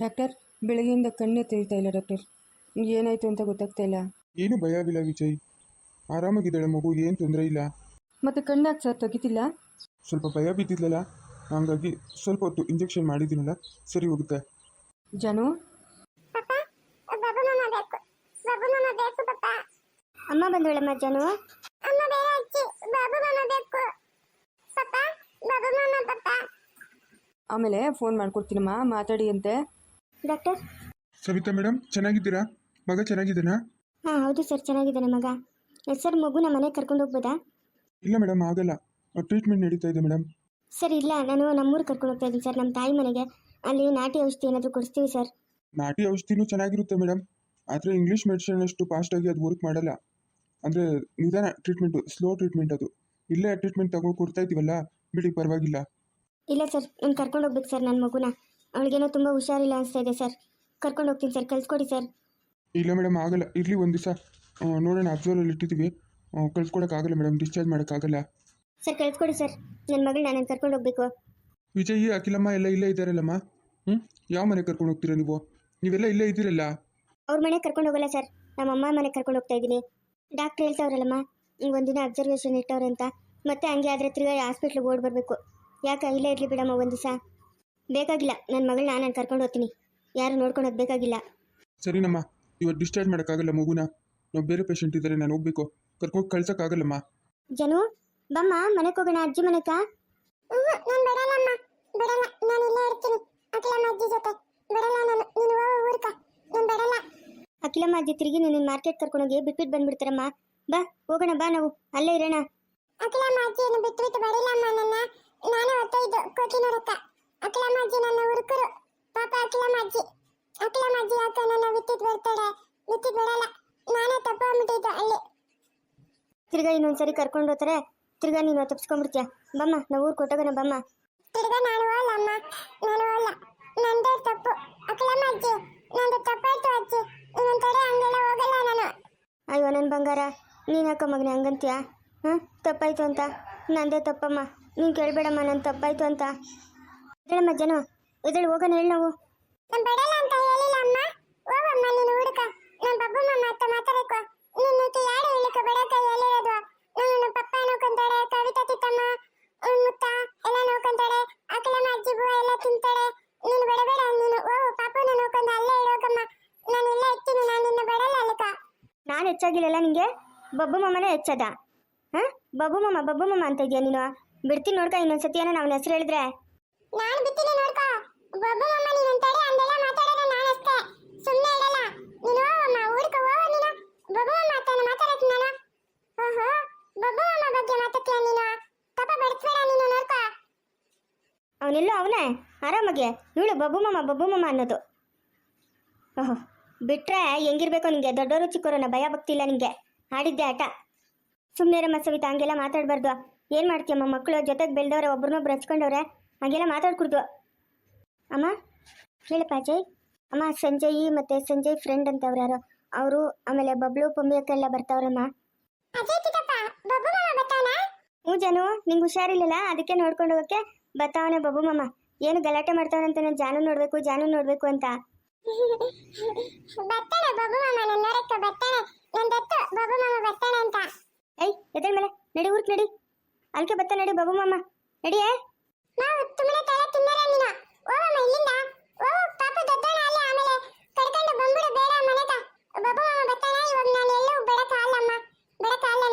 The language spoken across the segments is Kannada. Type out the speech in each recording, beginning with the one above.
ಡಾಕ್ಟರ್, ಬೆಳಗ್ಗೆಯಿಂದ ಕಣ್ಣೇ ತೆರೀತಾ ಇಲ್ಲ ಡಾಕ್ಟರ್. ಏನಾಯಿತು ಅಂತ ಗೊತ್ತಾಗ್ತಾ ಇಲ್ಲ. ಏನು ಭಯವಿಲ್ಲ ವಿಜಯ್, ಆರಾಮಾಗಿದ್ದಾಳೆ ಮಗು, ಏನು ತೊಂದರೆ ಇಲ್ಲ. ಮತ್ತೆ ಕಣ್ಣಾಕ್ ಸರ್ ತೆಗಿತಿಲ್ಲ? ಸ್ವಲ್ಪ ಭಯ ಬಿದ್ದಿದ್ಲಲ್ಲ, ಹಾಗಾಗಿ ಸ್ವಲ್ಪ ಹೊತ್ತು ಇಂಜೆಕ್ಷನ್ ಮಾಡಿದ್ದೀನಲ್ಲ, ಸರಿ ಹೋಗುತ್ತೆ. ಜಾನು, ಅಮ್ಮ ಬಂದಳಮ್ಮ. ಜಾನು, ಆಮೇಲೆ ಫೋನ್ ಮಾಡ್ಕೊಡ್ತೀನಮ್ಮ, ಮಾತಾಡಿ ಅಂತೆ. ಡಾಕ್ಟರ್. ಸವಿತಾ ಮೇಡಮ್, ಚೆನ್ನಾಗಿದ್ದೀರಾ? ಮಗ ಚೆನ್ನಾಗಿದ್ದಾನಾ? ಹಾಂ ಹೌದು ಸರ್, ಚೆನ್ನಾಗಿದ್ದಾನೆ ಮಗ. ಸರ್ ಮಗುನ ಮನೆಗೆ ಕರ್ಕೊಂಡು ಹೋಗ್ಬೋದಾ? ಇಲ್ಲ ಮೇಡಮ್, ಆಗಲ್ಲ, ಟ್ರೀಟ್ಮೆಂಟ್ ನಡೀತಾ ಇದೆ ಮೇಡಮ್. ಸರ್ ಇಲ್ಲ, ನಾನು ನಮ್ಮೂರಿಗೆ ಕರ್ಕೊಂಡು ಹೋಗ್ತಾ ಇದ್ದೀನಿ ಸರ್, ನಮ್ಮ ತಾಯಿ ಮನೆಗೆ. ಅಲ್ಲಿ ನಾಟಿ ಔಷಧಿ ಏನಾದರೂ ಕೊಡಿಸ್ತೀವಿ ಸರ್. ನಾಟಿ ಔಷಧಿನೂ ಚೆನ್ನಾಗಿರುತ್ತೆ ಮೇಡಮ್, ಆದರೆ ಇಂಗ್ಲೀಷ್ ಮೆಡಿಸಿನ್ ಅಷ್ಟು ಫಾಸ್ಟಾಗಿ ಅದು ವರ್ಕ್ ಮಾಡಲ್ಲ. ಅಂದರೆ ನಿಧಾನ ಟ್ರೀಟ್ಮೆಂಟು, ಸ್ಲೋ ಟ್ರೀಟ್ಮೆಂಟ್ ಅದು. ಇಲ್ಲೇ ಟ್ರೀಟ್ಮೆಂಟ್ ತಗೋ ಕೊಡ್ತಾ ಇದ್ದೀವಲ್ಲ, ಬಿಡಿ ಪರವಾಗಿಲ್ಲ. ಇಲ್ಲ ಸರ್, ನಾನು ಕರ್ಕೊಂಡು ಹೋಗ್ಬೇಕು ಸರ್ ನನ್ನ ಮಗುನ. ಅವಳಿಗೇನೋ ತುಂಬ ಹುಷಾರಿಲ್ಲ ಅನಿಸ್ತಾ ಇದೆ ಸರ್. ಕರ್ಕೊಂಡು ಹೋಗ್ತೀನಿ ಸರ್, ಕಳಿಸ್ಕೊಡಿ ಸರ್. ಇಲ್ಲ ಮೇಡಮ್, ಆಗಲ್ಲ, ಇರಲಿ ಒಂದು ದಿವಸ ನೋಡೋಣ, ಅಬ್ಸರ್ವಲ್ಲಿ ಇಟ್ಟಿದ್ದೀವಿ. ಕಳ್ಸ್ಕೊಡೋಕ್ಕಾಗಲ್ಲ ಮೇಡಮ್, ಡಿಸ್ಚಾರ್ಜ್ ಮಾಡೋಕ್ಕಾಗಲ್ಲ. ಸರ್ ಕಳಿಸ್ಕೊಡಿ ಸರ್, ನನ್ನ ಮಗಳನ್ನ ನಾನು ಕರ್ಕೊಂಡು ಹೋಗ್ಬೇಕು. ವಿಜಯ್, ಅಖಿಲಮ್ಮ ಎಲ್ಲ ಇಲ್ಲೇ ಇದ್ದಾರಲ್ಲಮ್ಮ. ಯಾವ ಮನೆಗೆ ಕರ್ಕೊಂಡು ಹೋಗ್ತೀರಾ ನೀವು? ನೀವೆಲ್ಲ ಇಲ್ಲೇ ಇದ್ದೀರಲ್ಲ. ಅವ್ರ ಮನೆಗೆ ಕರ್ಕೊಂಡು ಹೋಗಲ್ಲ ಸರ್, ನಮ್ಮ ಅಮ್ಮ ಮನೆಗೆ ಕರ್ಕೊಂಡು ಹೋಗ್ತಾ ಇದ್ದೀನಿ. ಡಾಕ್ಟ್ರ್ ಹೇಳ್ತಾವ್ರಲ್ಲಮ್ಮ, ಈಗ ಒಂದಿನ ಅಬ್ಸರ್ವೇಷನ್ ಇಟ್ಟವ್ರೆ ಅಂತ. ಮತ್ತೆ ಹಂಗೆ ಆದರೆ ತಿರ್ಗಾ ಹಾಸ್ಪಿಟ್ಲಿಗೆ ಓಡಿ ಬರಬೇಕು. ಯಾಕೆ ಇಲ್ಲೇ ಇರಲಿ ಬಿಡಮ್ಮ ಒಂದು ದಿವಸ. ಬೇಕಾಗಿಲ್ಲ, ನನ್ನ ಮಗಳನ್ನ ನಾನು ಕರ್ಕೊಂಡು ಹೋಗ್ತೀನಿ, ಯಾರು ನೋಡ್ಕೊಳೋದು ಬೇಕಾಗಿಲ್ಲ. ಸರಿನಮ್ಮ, ಇವತ್ತು ಡಿಸ್ಚಾರ್ಜ್ ಮಾಡೋಕ್ಕಾಗಲ್ಲ ಮಗುನ, ನಾವು ಬೇರೆ ಪೇಷಂಟ್ ಇದ್ದಾರೆ, ನಾನು ಹೋಗ್ಬೇಕು. ಕರ್ಕೊಂಡು ಕಳ್ಸೋಕ್ಕಾಗಲ್ಲಮ್ಮ. ಜನು ಬಮ್ಮ, ಮನೆಗೆ ಹೋಗೋಣ, ಅಜ್ಜಿ ಮನೆಗ. ನಾನು ಬಿಡಲ್ಲಮ್ಮ, ಬಿಡಲ್ಲ, ನಾನು ಇಲ್ಲೇ ಇರ್ತೀನಿ ಅಖಿಲಮ್ಮ ಅಜ್ಜಿ ಜೊತೆ. ಬಿಡಲ್ಲ ನಾನು, ನೀನು ಊರ್ಕ, ನಾನು ಬಿಡಲ್ಲ. ಅಖಿಲಮ್ಮ ಅಜ್ಜಿ ತಿರುಗಿ ನೀನು ಮಾರ್ಕೆಟ್ ಕರ್ಕೊಂಡೋಗಿ ಬಿಟ್ಬಿಟ್ಟು ಬಂದ್ಬಿಡ್ತಾರಮ್ಮ. ಬಾ ಹೋಗೋಣ, ಬಾ ನಾವು ಅಲ್ಲೇ ಇರೋಣ. ಅಖಿಲಮ್ಮ ಅಜ್ಜಿಯನ್ನು ಬಿಟ್ಟು ಬಡಿಲ್ಲಮ್ಮ ನನ್ನ, ನಾನು ಹೊತ್ತೈದು ಕೋಟಿನೂರಕ್ಕ. ಅಖಿಲಮ್ಮ ಅಜ್ಜಿ ನನ್ನ ಹುಡುಕರು ಪಾಪ. ಅಖಿಲಮ್ಮ ಅಜ್ಜಿ ಯಾಕೆ ನನ್ನ ಬಿಟ್ಟಿದ್ದು ಬರ್ತಾಳೆ? ಬಿಟ್ಟಿದ್ದು ಬಿಡಲ್ಲ, ನಾನೇ ತಪ್ಪಿಬಿಟ್ಟಿದ್ದು ಅಲ್ಲಿ. ತಿರ್ಗಾ ಇನ್ನೊಂದ್ಸರಿ ಕರ್ಕೊಂಡು ಹೋಗ್ತಾರೆ, ತಿರ್ಗಾ ನೀನು ತಪ್ಪಿಸ್ಕೊಂಡ್ಬಿಡ್ತೀಯ. ಬಮ್ಮ, ನಾವು ಊರು ಕೊಟ್ಟೋಗೋಣ ಬಮ್ಮ. ತಿರ್ಗಾ ನಾನು ಹೋಗಲ್ಲಮ್ಮ, ನಾನು ಹೋಗಲ್ಲ, ನಂದೇ ತಪ್ಪು. ಅಖಿಲಮ್ಮ ಅಜ್ಜಿ, ನಂದು ತಪ್ಪಾಯ್ತು ಅಜ್ಜಿ, ಇನ್ನೊಂದು ಕಡೆ ಹಂಗೆಲ್ಲ ಹೋಗಲ್ಲ ನಾನು. ಅಯ್ಯೋ ನನ್ನ ಬಂಗಾರ, ನೀನು ಯಾಕ ಮಗನೇ ಹಂಗಂತೀಯ? ತಪ್ಪಾಯ್ತು ಅಂತ. ನಂದೇ ತಪ್ಪಮ್ಮ, ನೀನು ಕೇಳಬೇಡಮ್ಮ, ನನ್ನ ತಪ್ಪಾಯ್ತು ಅಂತ. ಹೇಳಮ್ಮ ಜನ, ಇದ್ರಲ್ಲಿ ಹೋಗೋಣ, ಹೇಳಿ ನಾವು. ನಾನು ಬಿಡಲ್ಲ ಅಂತ ಹೇಳಿಲ್ಲ ಅಮ್ಮ, ಹೋಗಮ್ಮ ನೀನು ಹುಡುಕ. ನನ್ನ ಬಬ್ಬಮ್ಮ ಮಾತ್ರ ಮಾತಾಡಬೇಕು, ನಿನ್ನ ಯಾರು ಹೇಳಿಕ ಬಿಡಕ ಹೇಳಿರೋದು. ನನ್ನ ಪಪ್ಪ ನೋಡ್ಕೊಂತಾಳೆ, ಕವಿತಾ ತಿತ್ತಮ್ಮ ಮುತ್ತ ಎಲ್ಲ ನೋಡ್ಕೊಂತಾಳೆ, ಅಖಿಲಮ್ಮ ಅಜ್ಜಿ ಬುವ ಎಲ್ಲ ತಿಂತಾಳೆ. ನೀನು ಬಿಡಬೇಡ, ನೀನು ಹೋಗು, ಪಾಪನ ನೋಡ್ಕೊಂಡು ಅಲ್ಲೇ ಇರೋಗಮ್ಮ. ನಾನು ಇಲ್ಲ ಇರ್ತೀನಿ, ನಾನು ನಿನ್ನ ಬಿಡಲ್ಲ ಅಲ್ಲಕ. ನಾನು ಹೆಚ್ಚಾಗಿಲ್ಲಲ್ಲ ನಿಂಗೆ, ಬಬ್ಬು ಮಮ್ಮನೇ ಹೆಚ್ಚದ. ಬಬ್ಬು ಮಮ್ಮ ಅಂತ ಇದೆಯಾ ನೀನು? ಬಿಡ್ತೀನಿ ನೋಡ್ಕ, ಇನ್ನೊಂದ್ಸತಿ ಏನೋ ಅವನ ಹೆಸರು ಹೇಳಿದ್ರೆ. ನಾನು ಬಿಡ್ತೀನಿ ನೋಡ್ಕೋ, ಬಬ್ಬು ಮಮ್ಮ ನೀನು ತಡೆ, ಅಂದೆಲ್ಲ ಮಾತಾಡೋದು ನಾನಷ್ಟೇ, ಸುಮ್ಮನೆ ಇರಲ್ಲ. ನೀನು ಹೋಗಮ್ಮ, ಊರ್ಕ ಹೋಗ ನೀನು. ಬಬ್ಬು ಮಮ್ಮ ಅಂತ ಮಾತಾಡಕ್ಕೆ ನಾನು? ಓಹೋ, ಬಬ್ಬು ಮಮ್ಮ ಬಗ್ಗೆ ಮಾತಾಡ್ತೀಯ ನೀನು? ತಪ್ಪ ಬಡಿಸ್ಬೇಡ ನೀನು, ನೋಡ್ಕೋ. ಅವನೆಲ್ಲೋ ಅವನೇ ಆರಾಮಾಗೆ, ಇವಳು ಬಬ್ಬು ಮಮ್ಮ ಅನ್ನೋದು. ಓಹೋ, ಬಿಟ್ರೆ ಹೆಂಗಿರ್ಬೇಕು ನಿಂಗೆ? ದೊಡ್ಡವರು ಚಿಕ್ಕವರನ್ನ ಭಯ ಭಕ್ತಿ ಇಲ್ಲ ನಿಂಗೆ, ಆಡಿದ್ದೆ ಆಟ. ಸುಮ್ಮನೆ ರಮ್ಮ ಸವಿತಾ, ಹಂಗೆಲ್ಲ ಮಾತಾಡಬಾರ್ದು. ಏನು ಮಾಡ್ತೀಯಮ್ಮ, ಮಕ್ಕಳು ಜೊತೆಗೆ ಬೆಳೆದವ್ರೆ, ಒಬ್ರನ್ನೊಬ್ರು ಹಚ್ಕೊಂಡವ್ರೆ, ಹಾಗೆಲ್ಲ ಮಾತಾಡ್ಕೊಡ್ದು. ಅಮ್ಮ ಹೇಳಪ್ಪ ಅಜಯ್. ಅಮ್ಮ ಸಂಜಯ್ ಮತ್ತು ಸಂಜಯ್ ಫ್ರೆಂಡ್ ಅಂತ ಅವ್ರು ಯಾರೋ, ಅವರು ಆಮೇಲೆ ಬಬ್ಲು ಪೊಂಬಿಯಕ್ಕೆಲ್ಲ ಬರ್ತಾವ್ರಮ್ಮ. ಹ್ಞೂ ಜಾನು, ನಿಂಗೆ ಹುಷಾರಿಲ್ಲಲ್ಲ, ಅದಕ್ಕೆ ನೋಡ್ಕೊಂಡು ಹೋಗೋಕ್ಕೆ ಬರ್ತಾವನೆ ಬಬ್ಬು ಮಮ್ಮ. ಏನು ಗಲಾಟೆ ಮಾಡ್ತಾವನಂತ ನಾನು ಜಾನು ನೋಡಬೇಕು ಅಂತ. ಏಯ್ ಎದ್ರ ಮೇಲೆ ನಡಿ, ಊರ್ಕ್ ನಡಿ, ಅಲ್ಕೆ ಬತ್ತ ನಡಿ ಬಬ್ಬು ಮಮ್ಮ, ನಡಿಯೇ.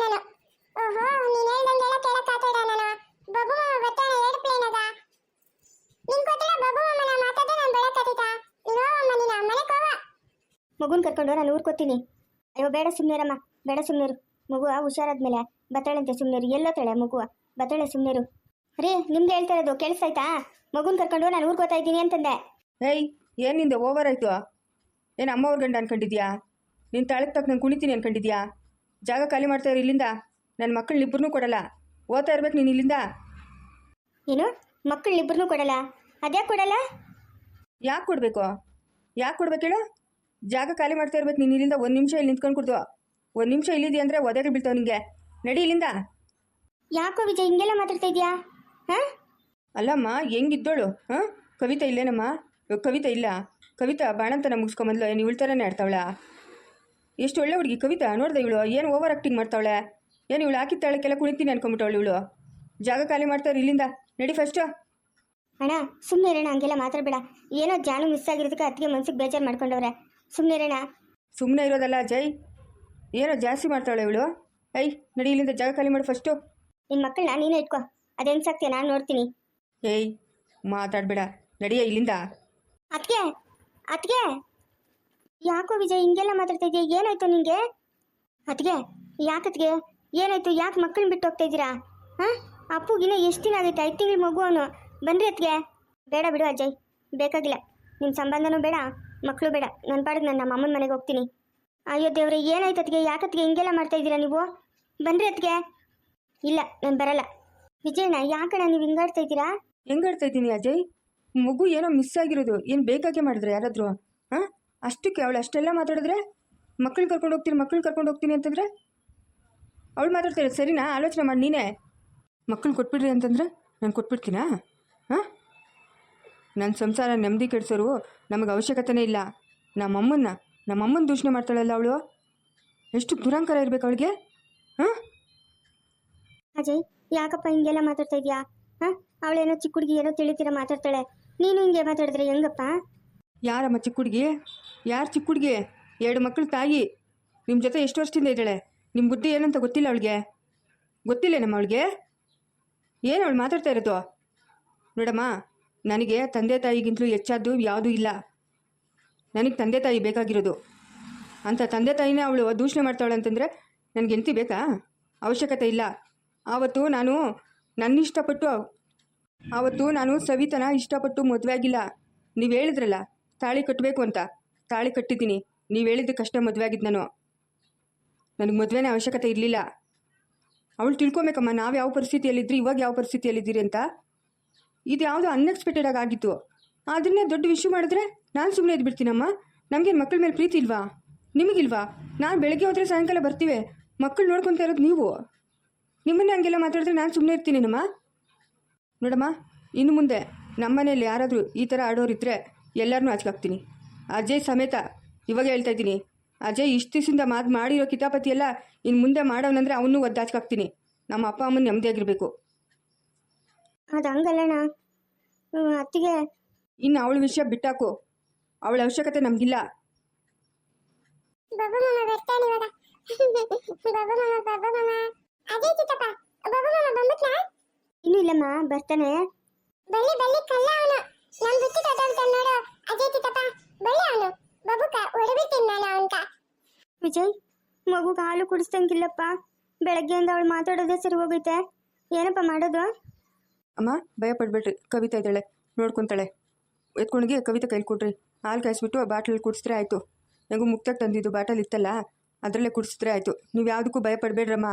ಮಗುನ್ ಕರ್ಕೊಂಡು ನಾನು ಊರ್ಕೋತೀನಿ. ಅಯ್ಯೋ ಬೇಡ ಸುಮ್ಮನೆರಮ್ಮ, ಬೇಡ ಸುಮ್ಮನೆರು. ಮಗು ಹುಷಾರಾದ್ಮೇಲೆ ಬತ್ತಾಳಂತೆ, ಸುಮ್ಮನೆರು. ಎಲ್ಲೋತಾಳೆ ಮಗು, ಬತ್ತಾಳೆ ಸುಮ್ಮನೆರು. ರೀ, ನಿಮ್ಗೆ ಹೇಳ್ತಾ ಇರೋದು ಕೇಳಿಸ್ತಾಯ್ತಾ? ಮಗುನ್ ಕರ್ಕೊಂಡು ನಾನು ಊರ್ಕೋತಾ ಇದ್ದೀನಿ ಅಂತಂದೆ. ಏಯ್, ಏನಿಂದ ಓವರ್ ಆಯಿತು? ಏನು ಅಮ್ಮ ಅವ್ರ ಗಂಡ ಅನ್ಕೊಂಡಿದ್ಯಾ? ನೀನು ತಾಳಕ್ಕೆ ತಕ್ಕ ನಾನು ಕುಣಿತೀನಿ ಅನ್ಕೊಂಡಿದ್ಯಾ? ಜಾಗ ಖಾಲಿ ಮಾಡ್ತಾ ಇರು ಇಲ್ಲಿಂದ. ನನ್ನ ಮಕ್ಕಳನ್ನಿಬ್ಬರನ್ನೂ ಕೊಡಲ್ಲ, ಓದ್ತಾ ಇರ್ಬೇಕು ನೀನು ಇಲ್ಲಿಂದ. ಏನು ಮಕ್ಕಳನ್ನಿಬ್ಬರನ್ನೂ ಕೊಡಲ್ಲ? ಅದ್ಯಾಕೆ ಕೊಡಲ್ಲ? ಯಾಕೆ ಕೊಡಬೇಕು ಹೇಳು? ಜಾಗ ಖಾಲಿ ಮಾಡ್ತಾ ಇರ್ಬೇಕು ನೀನು ಇಲ್ಲಿಂದ. ಒಂದು ನಿಮಿಷ ಇಲ್ಲಿ ನಿಂತ್ಕೊಂಡು ಕೊಡ್ದು, ಒಂದು ನಿಮಿಷ ಇಲ್ಲಿದೆ ಅಂದರೆ ಒದೆಗಳು ಬೀಳ್ತಾವೆ ನಿಂಗೆ. ನಡಿ ಇಲ್ಲಿಂದ. ಯಾಕೋ ವಿಜಯ್ ಹಿಂಗೆಲ್ಲ ಮಾತಾಡ್ತಾ ಇದೆಯಾ? ಅಲ್ಲಮ್ಮ, ಹೆಂಗಿದ್ದೋಳು? ಕವಿತಾ ಇಲ್ಲೇನಮ್ಮ? ಕವಿತಾ ಇಲ್ಲ, ಕವಿತಾ ಬಾಣಂತನ ಮುಗಿಸ್ಕೊಂಬಂದ್ಲು ಏನು ಇವಳ ಥರನೇ ಆಡ್ತಾವಳ? ಎಷ್ಟು ಒಳ್ಳೆ ಹುಡುಗಿ ಕವಿತಾ, ನೋಡ್ದೆ ಇವಳು ಏನು ಓವರ್ ಆ್ಯಕ್ಟಿಂಗ್ ಮಾಡ್ತಾವಳೆ? ಏನು ಇವಳು ಹಾಕಿದ ತಾಳಕ್ಕೆಲ್ಲ ಕುಣಿತೀನಿ ಅನ್ಕೊಂಬಿಟ್ಟವಳು ಇವಳು. ಜಾಗ ಖಾಲಿ ಮಾಡ್ತಾರೆ ಇಲ್ಲಿಂದ, ನಡಿ ಫಸ್ಟು. ಅಣ್ಣ ಸುಮ್ಮನೆ ಇರೋಣ, ಹಂಗೆಲ್ಲ ಮಾತಾಡಬೇಡ. ಏನೋ ಜಾನು ಮಿಸ್ ಆಗಿರೋದಕ್ಕೆ ಅತ್ತಿಗೆ ಮನ್ಸಿಗೆ ಬೇಜಾರು ಮಾಡ್ಕೊಂಡವ್ರೆ. ಸುಮ್ಮನೆ ಇರೋಣ. ಸುಮ್ಮನೆ ಇರೋದಲ್ಲ ಜೈ, ಏನೋ ಜಾಸ್ತಿ ಮಾಡ್ತಾವಳೆ ಇವಳು. ಐ ನಡಿ ಇಲ್ಲಿಂದ, ಜಾಗ ಖಾಲಿ ಮಾಡಿ ಫಸ್ಟು. ನಿನ್ನ ಮಕ್ಕಳನ್ನ ನೀನೇ ಇಟ್ಕೋ, ಅದು ಹೆಂಗೆ ಸಾಕ್ತೀಯ ನಾನು ನೋಡ್ತೀನಿ. ಏಯ್ ಮಾತಾಡಬೇಡ, ನಡಿಯ ಇಲ್ಲಿಂದ. ಅತ್ತಿಗೆ ಅತ್ತಿಗೆ, ಯಾಕೋ ವಿಜಯ್ ಹಿಂಗೆಲ್ಲ ಮಾತಾಡ್ತಾ ಇದೆಯಾ? ಏನಾಯ್ತು ನಿಂಗೆ? ಅತ್ತಿಗೆ ಯಾಕತ್ತಿಗೆ ಏನಾಯ್ತು? ಯಾಕೆ ಮಕ್ಕಳನ್ನ ಬಿಟ್ಟು ಹೋಗ್ತಾ ಇದ್ದೀರಾ? ಹಾಂ, ಅಪ್ಪುಗಿನ ಎಷ್ಟು ದಿನ ಆಗೈತೆ? 5 ತಿಂಗಳ ಮಗು ಅವನು. ಬನ್ರಿ ಅತ್ತಿಗೆ. ಬೇಡ ಬಿಡು ಅಜಯ್, ಬೇಕಾಗಿಲ್ಲ. ನಿಮ್ಮ ಸಂಬಂಧನೂ ಬೇಡ, ಮಕ್ಕಳು ಬೇಡ. ನನ್ನ ಪಾಡಿಗೆ ನಾನು ನಮ್ಮ ಅಮ್ಮನ ಮನೆಗೆ ಹೋಗ್ತೀನಿ. ಅಯ್ಯೋ ದೇವ್ರೆ, ಏನಾಯ್ತು ಅತ್ತಿಗೆ? ಯಾಕತ್ತಿಗೆ ಹಿಂಗೆಲ್ಲ ಮಾಡ್ತಾ ಇದ್ದೀರಾ ನೀವು? ಬನ್ರಿ ಅತ್ತಿಗೆ. ಇಲ್ಲ ನಾನು ಬರಲ್ಲ. ವಿಜಯಣ್ಣ ಯಾಕಣ್ಣ ನೀವು ಹಿಂಗಾಡ್ತಾ ಇದ್ದೀರಾ? ಹೆಂಗಾಡ್ತಾ ಇದ್ದೀನಿ ಅಜಯ್? ಮಗು ಏನೋ ಮಿಸ್ ಆಗಿರೋದು, ಏನು ಬೇಕಾಗೆ ಮಾಡಿದ್ರೆ ಯಾರಾದರೂ? ಹಾಂ, ಅಷ್ಟಕ್ಕೆ ಅವಳು ಅಷ್ಟೆಲ್ಲ ಮಾತಾಡಿದ್ರೆ, ಮಕ್ಕಳು ಕರ್ಕೊಂಡು ಹೋಗ್ತೀನಿ ಅಂತಂದರೆ ಅವಳು ಮಾತಾಡ್ತಾಳೆ. ಸರಿನಾ? ಆಲೋಚನೆ ಮಾಡಿ ನೀನೇ. ಮಕ್ಕಳು ಕೊಟ್ಬಿಡ್ರಿ ಅಂತಂದರೆ ನಾನು ಕೊಟ್ಬಿಡ್ತೀನಾ? ಹಾಂ, ನನ್ನ ಸಂಸಾರ ನೆಮ್ಮದಿ ಕೆಡಿಸೋರು ನಮಗೆ ಅವಶ್ಯಕತೆನೇ ಇಲ್ಲ. ನಮ್ಮಮ್ಮನ ದೂಷಣೆ ಮಾಡ್ತಾಳಲ್ಲ ಅವಳು. ಎಷ್ಟು ದುರಂಕಾರ ಇರಬೇಕು ಅವಳಿಗೆ. ಹಾಂ ಅಜಯ್ ಯಾಕಪ್ಪ ಹಿಂಗೆಲ್ಲ ಮಾತಾಡ್ತಾ ಇದೆಯಾ? ಹಾಂ, ಅವಳೇನೋ ಚಿಕ್ಕ ಹುಡುಗಿ ಏನೋ ತಿಳಿತೀರ ಮಾತಾಡ್ತಾಳೆ, ನೀನು ಹಿಂಗೆ ಮಾತಾಡಿದ್ರೆ ಹೆಂಗಪ್ಪ? ಯಾರಮ್ಮ ಚಿಕ್ಕ ಹುಡುಗಿ? ಯಾರು ಚಿಕ್ಕ ಹುಡುಗಿ? 2 ಮಕ್ಕಳು ತಾಯಿ. ನಿಮ್ಮ ಜೊತೆ ಎಷ್ಟು ವರ್ಷದಿಂದ ಇದ್ದಾಳೆ? ನಿಮ್ಮ ಬುದ್ಧಿ ಏನಂತ ಗೊತ್ತಿಲ್ಲ ಅವಳಿಗೆ? ಗೊತ್ತಿಲ್ಲೇನಮ್ಮ ಅವಳಿಗೆ? ಏನು ಅವಳು ಮಾತಾಡ್ತಾ ಇರೋದು? ನೋಡಮ್ಮ, ನನಗೆ ತಂದೆ ತಾಯಿಗಿಂತಲೂ ಹೆಚ್ಚಾದ್ದು ಯಾವುದೂ ಇಲ್ಲ. ನನಗೆ ತಂದೆ ತಾಯಿ ಬೇಕಾಗಿರೋದು. ಅಂಥ ತಂದೆ ತಾಯಿನೇ ಅವಳು ದೂಷಣೆ ಮಾಡ್ತಾವಳೆ ಅಂತಂದರೆ ನನಗೆ ಹೆಂಡತಿ ಬೇಕಾ? ಅವಶ್ಯಕತೆ ಇಲ್ಲ. ಆವತ್ತು ನಾನು ಸವಿತನ ಇಷ್ಟಪಟ್ಟು ಮದುವೆ ಆಗಿಲ್ಲ. ನೀವು ಹೇಳಿದ್ರಲ್ಲ ತಾಳಿ ಕಟ್ಟಬೇಕು ಅಂತ, ತಾಳಿ ಕಟ್ಟಿದ್ದೀನಿ. ನೀವು ಹೇಳಿದ್ದಕ್ಕಷ್ಟೇ ಮದುವೆ ಆಗಿದ್ದು ನಾನು. ನನಗೆ ಮದುವೆನೇ ಅವಶ್ಯಕತೆ ಇರಲಿಲ್ಲ. ಅವಳು ತಿಳ್ಕೊಬೇಕಮ್ಮ, ನಾವು ಯಾವ ಪರಿಸ್ಥಿತಿಯಲ್ಲಿದ್ದರೆ ಇವಾಗ ಯಾವ ಪರಿಸ್ಥಿತಿಯಲ್ಲಿದ್ದೀರಿ ಅಂತ. ಇದು ಯಾವುದೋ ಅನ್ಎಕ್ಸ್ಪೆಕ್ಟೆಡಾಗಿ ಆಗಿತ್ತು. ಅದನ್ನೇ ದೊಡ್ಡ ವಿಷಯ ಮಾಡಿದ್ರೆ ನಾನು ಸುಮ್ಮನೆ ಇದ್ಬಿಡ್ತೀನಮ್ಮ. ನಮಗೇನು ಮಕ್ಕಳ ಮೇಲೆ ಪ್ರೀತಿ ಇಲ್ವಾ? ನಿಮಗಿಲ್ವಾ? ನಾನು ಬೆಳಗ್ಗೆ ಹೋದರೆ ಸಾಯಂಕಾಲ ಬರ್ತೀವಿ. ಮಕ್ಕಳು ನೋಡ್ಕೊತಾ ಇರೋದು ನೀವು. ನಿಮ್ಮನ್ನೇ ಹಂಗೆಲ್ಲ ಮಾತಾಡಿದ್ರೆ ನಾನು ಸುಮ್ಮನೆ ಇರ್ತೀನೇನಮ್ಮ? ನೋಡಮ್ಮ, ಇನ್ನು ಮುಂದೆ ನಮ್ಮ ಮನೇಲಿ ಯಾರಾದರೂ ಈ ಥರ ಆಡೋರಿದ್ದರೆ ಎಲ್ಲರನ್ನೂ ಆಚೆಗಾಕ್ತೀನಿ. ಅಜಯ್ ಸಮೇತ ಇವಾಗ ಹೇಳ್ತಾ ಇದ್ದೀನಿ. ಅಜಯ್ ಇಷ್ಟು ದಿವಸದಿಂದ ಮಾಡಿರೋ ಕಿತಾಪತಿ ಎಲ್ಲ ಇನ್ನು ಮುಂದೆ ಮಾಡೋನಂದರೆ ಅವನ್ನೂ ಒದ್ದಾಚ್ಕಾಕ್ತೀನಿ. ನಮ್ಮ ಅಪ್ಪ ಅಮ್ಮನ ನೆಮ್ಮದಿಯಾಗಿರಬೇಕು. ಅದು ಹಂಗಲ್ಲಣ್ಣ ಅತ್ತಿಗೆ. ಇನ್ನು ಅವಳ ವಿಷಯ ಬಿಟ್ಟಾಕು. ಅವಳ ಅವಶ್ಯಕತೆ ನಮಗಿಲ್ಲ. ಇನ್ನೂ ಇಲ್ಲಮ್ಮ, ಬರ್ತಾನೆ. ವಿಜಯ್, ಮಗುಗೆ ಹಾಲು ಕುಡಿಸ್ತಂಗಿಲ್ಲಪ್ಪ. ಬೆಳಗ್ಗೆಯಿಂದ ಅವಳು ಮಾತಾಡೋದೇ ಸರಿ ಹೋಗೈತೆ. ಏನಪ್ಪ ಮಾಡೋದು? ಅಮ್ಮ ಭಯ ಪಡ್ಬೇಡ್ರಿ, ಕವಿತಾ ಇದ್ದಾಳೆ, ನೋಡ್ಕೊತಾಳೆ. ಎತ್ಕೊಂಡೋಗಿ ಕವಿತಾ ಕೈಲಿ ಕೊಡ್ರಿ. ಹಾಲು ಕಾಯಿಸ್ಬಿಟ್ಟು ಬಾಟ್ಲಲ್ಲಿ ಕುಡಿಸಿದ್ರೆ ಆಯಿತು. ಹೆಂಗೂ ಮುಕ್ತಾಗಿ ತಂದಿದ್ದು ಬಾಟಲ್ ಇತ್ತಲ್ಲ, ಅದರಲ್ಲೇ ಕುಡಿಸಿದ್ರೆ ಆಯಿತು. ನೀವು ಯಾವುದಕ್ಕೂ ಭಯ ಪಡಬೇಡ್ರಮ್ಮ.